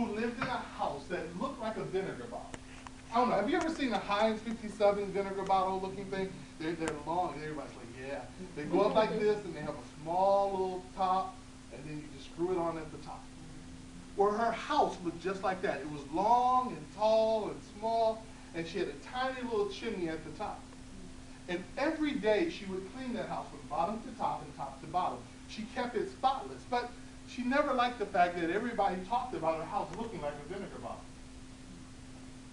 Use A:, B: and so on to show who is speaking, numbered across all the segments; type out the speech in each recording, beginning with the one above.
A: who lived in a house that looked like a vinegar bottle. I don't know, have you ever seen a Heinz 57 vinegar bottle looking thing? They're long, and everybody's like, yeah. They go up like this, and they have a small little top, and then you just screw it on at the top. Well, her house looked just like that. It was long and tall and small, and she had a tiny little chimney at the top. And every day she would clean that house from bottom to top and top to bottom. She kept it spotless, but she never liked the fact that everybody talked about her house looking like a vinegar bottle.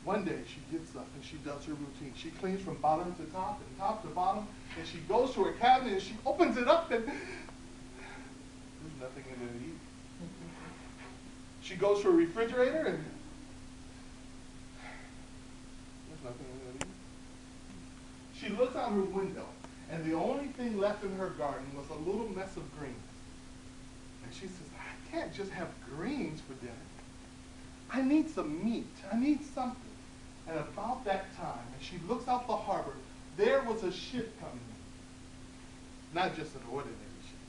A: One day she gets up and she does her routine. She cleans from bottom to top and top to bottom, and she goes to her cabinet and she opens it up, and there's nothing in it to eat. She goes to her refrigerator, and there's nothing in it to eat. She looks out her window, and the only thing left in her garden was a little mess of greens. And she says, I can't just have greens for dinner. I need some meat. I need something. And about that time, as she looks out the harbor, there was a ship coming in. Not just an ordinary ship.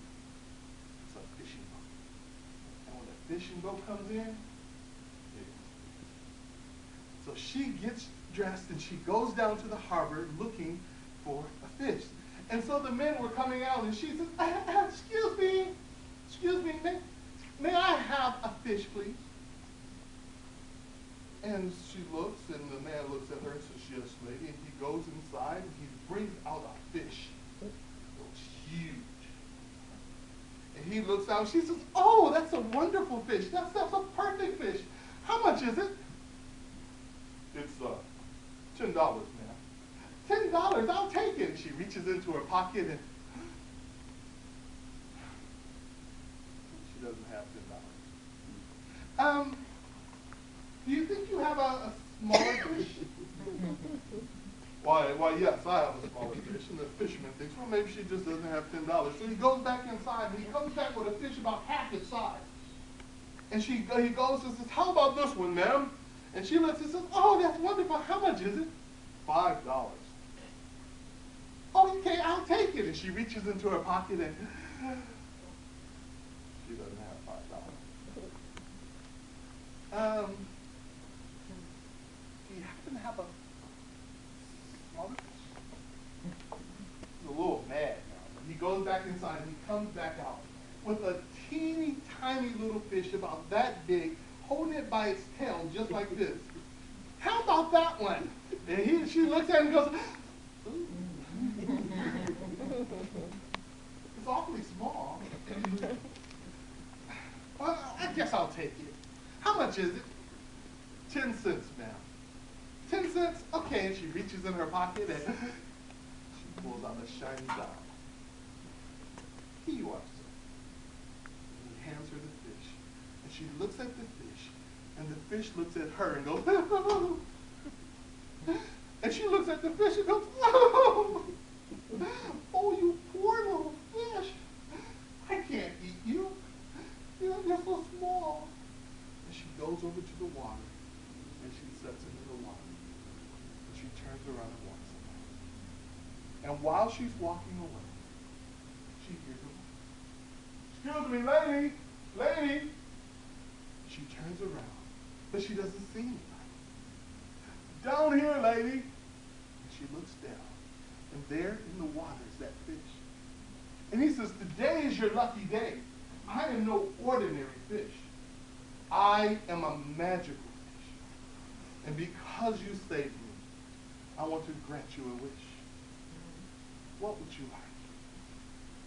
A: It's a fishing boat. And when a fishing boat comes in, so she gets dressed and she goes down to the harbor looking for a fish. And so the men were coming out, and she says, excuse me, may I have a fish, please? And she looks, and the man looks at her and says, yes, lady. And he goes inside, and he brings out a fish. It was huge. And he looks out, and she says, oh, that's a wonderful fish. That's a perfect fish. How much is it? It's $10, ma'am. $10, I'll take it. And she reaches into her pocket, and she doesn't have $10. Do you think you have a smaller fish? Why, yes, I have a smaller fish. And the fisherman thinks, well, maybe she just doesn't have $10. So he goes back inside, and he comes back with a fish about half its size. And he goes and says, how about this one, ma'am? And she looks and says, oh, that's wonderful. How much is it? $5. Oh, okay, I'll take it. And she reaches into her pocket, and she doesn't have $5. Do you happen to have a smaller fish? He's a little mad now. He goes back inside, and he comes back out with a teeny tiny little fish about that big, holding it by its tail just like this. How about that one? And she looks at it and goes, ooh. It's awfully small. Well, I guess I'll take it. How much is it? 10 cents, ma'am. 10 cents? Okay. And she reaches in her pocket and she pulls out a shiny dollar. Here you are, sir. And he hands her the fish. And she looks at the fish, and the fish looks at her and goes, oh. And she looks at the fish and goes, oh. Oh, you poor little fish. I can't eat you. You're so small. And she goes over to the water, and she sets into the water. And she turns around and walks away. And while she's walking away, she hears a voice. Excuse me, lady, lady. She turns around, but she doesn't see anybody. Down here, lady. And she looks down, and there in the water is that fish. And he says, today is your lucky day. I am no ordinary fish. I am a magical fish. And because you saved me, I want to grant you a wish. What would you like?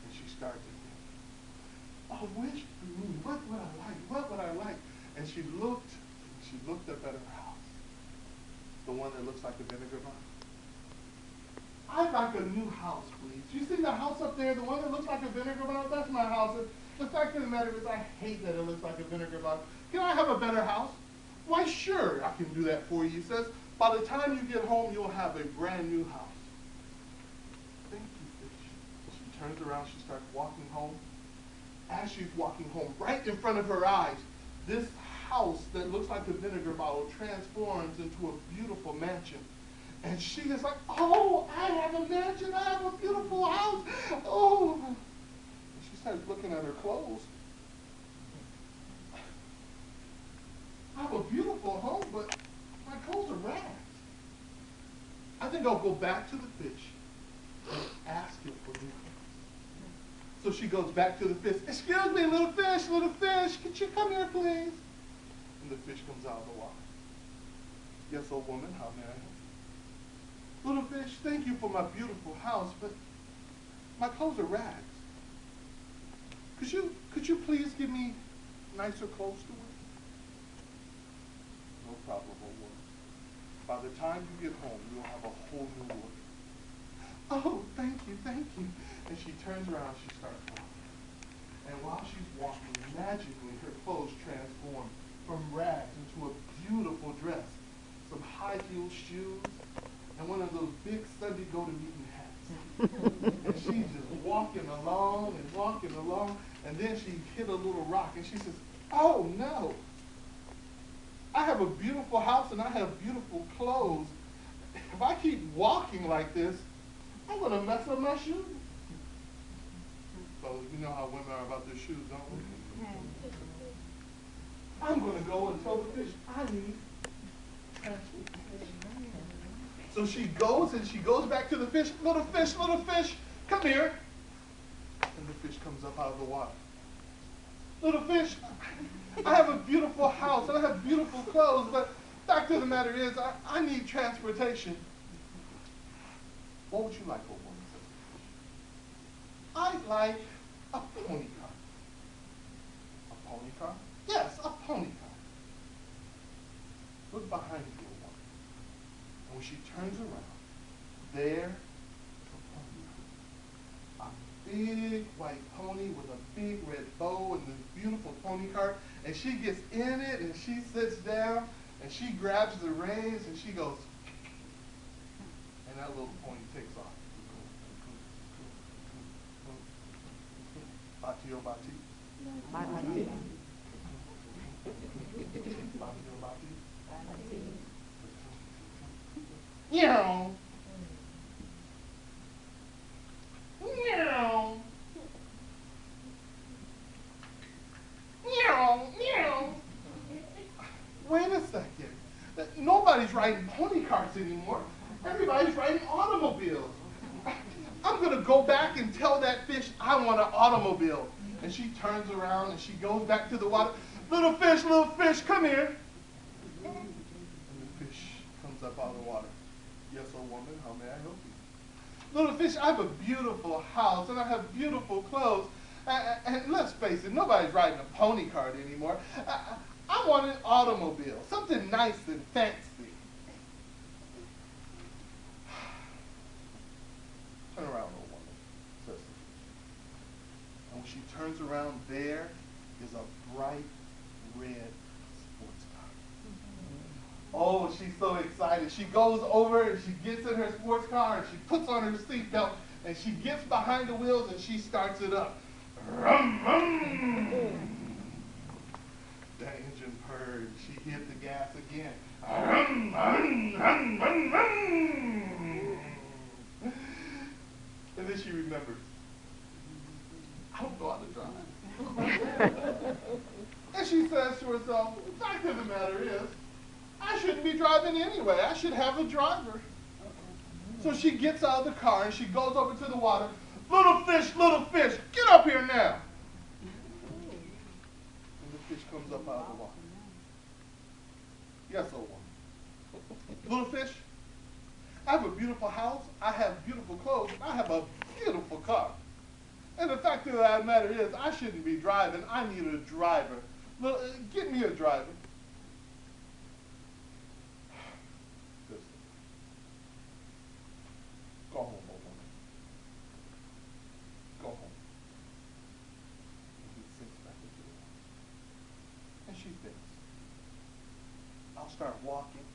A: And she started to think, a wish for me. What would I like? What would I like? And she looked up at her house. The one that looks like a vinegar bottle. I'd like a new house, please. You see the house up there, the one that looks like a vinegar bottle? That's my house. The fact of the matter is I hate that it looks like a vinegar bottle. Can I have a better house? Why, sure, I can do that for you. He says, by the time you get home, you'll have a brand new house. Thank you, fish. She turns around, she starts walking home. As she's walking home, right in front of her eyes, this house that looks like a vinegar bottle transforms into a beautiful mansion. And she is like, oh, I have a mansion, I have a beautiful house. Oh. And she starts looking at her clothes. I have a beautiful home, but my clothes are rags. I think I'll go back to the fish and ask him for new clothes. So she goes back to the fish. Excuse me, little fish, could you come here, please? And the fish comes out of the water. Yes, old woman, how may I help you? Little fish, thank you for my beautiful house, but my clothes are rags. Could you please give me nicer clothes to wear? No problem, old woman. By the time you get home, you'll have a whole new wardrobe. Oh, thank you, thank you. And she turns around, she starts walking. And while she's walking, magically her clothes transform from rags into a beautiful dress, some high-heeled shoes, and one of those big Sunday go-to-meeting hats. And she's just walking along, and then she hit a little rock, and she says, oh no, I have a beautiful house and I have beautiful clothes. If I keep walking like this, I'm going to mess up my shoes. Fellas, we know how women are about their shoes, don't we? I'm going to go and tell the fish I need transportation. So she goes and she goes back to the fish. Little fish, come here. And the fish comes up out of the water. Little fish, I have a beautiful house and I have beautiful clothes, but fact of the matter is, I need transportation. What would you like, old woman? I'd like a pony car. A pony car? Yes, a pony car. Look behind you, old woman. And when she turns around, there's a big white pony with a big red bow and this beautiful pony cart. And she gets in it and she sits down and she grabs the reins and she goes, and that little pony takes off. Bati o bati. Bati. Bati o bati. Meow. Meow. Meow. Meow. Wait a second. Nobody's riding pony carts anymore. Everybody's riding automobiles. I'm going to go back and tell that fish I want an automobile. And she turns around and she goes back to the water. Little fish, come here. And the fish comes up out of the water. Yes, old woman, how may I help you? Little fish, I have a beautiful house and I have beautiful clothes. And let's face it, nobody's riding a pony cart anymore. I want an automobile, something nice and fancy. Turn around, old woman, says the fish. And when she turns around, there is a bright red sports car. Oh, she's so excited. She goes over and she gets in her sports car and she puts on her seatbelt and she gets behind the wheels and she starts it up. Rum, rum. The engine purred. She hit the gas again. Rum, rum, rum, rum, rum. And then she remembers, I don't know how to drive. And she says to herself, the fact of the matter is, I shouldn't be driving anyway. I should have a driver. So she gets out of the car and she goes over to the water. Little fish, get up here now. And the fish comes up out of the water. Yes, old woman. Little fish, I have a beautiful house, I have beautiful clothes, I have a beautiful car. And the fact of the matter is, I shouldn't be driving, I need a driver. Get me a driver. Go home, old woman. Go home. And he sinks back into the water. And she thinks, I'll start walking,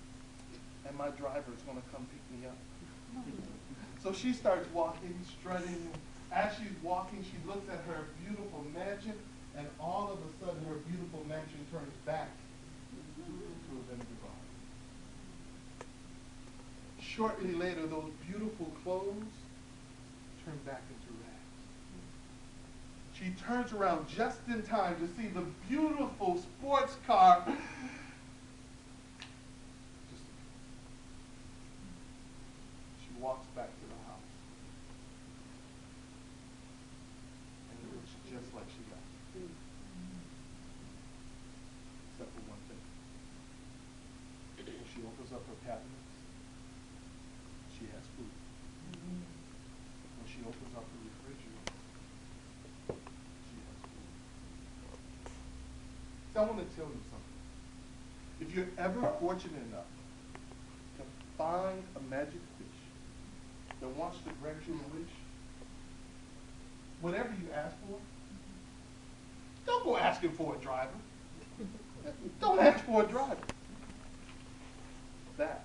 A: and my driver's going to come pick me up. So she starts walking, strutting. As she's walking, she looks at her beautiful mansion, and all of a sudden her beautiful mansion turns back to a vinegar bottle. Shortly later, those beautiful clothes turn back into rags. She turns around just in time to see the beautiful sports car up her cabinets, she has food. When she opens up her refrigerator, she has food. So I want to tell you something. If you're ever fortunate enough to find a magic fish that wants to grant you a wish, whatever you ask for, don't go asking for a driver. Don't ask for a driver. That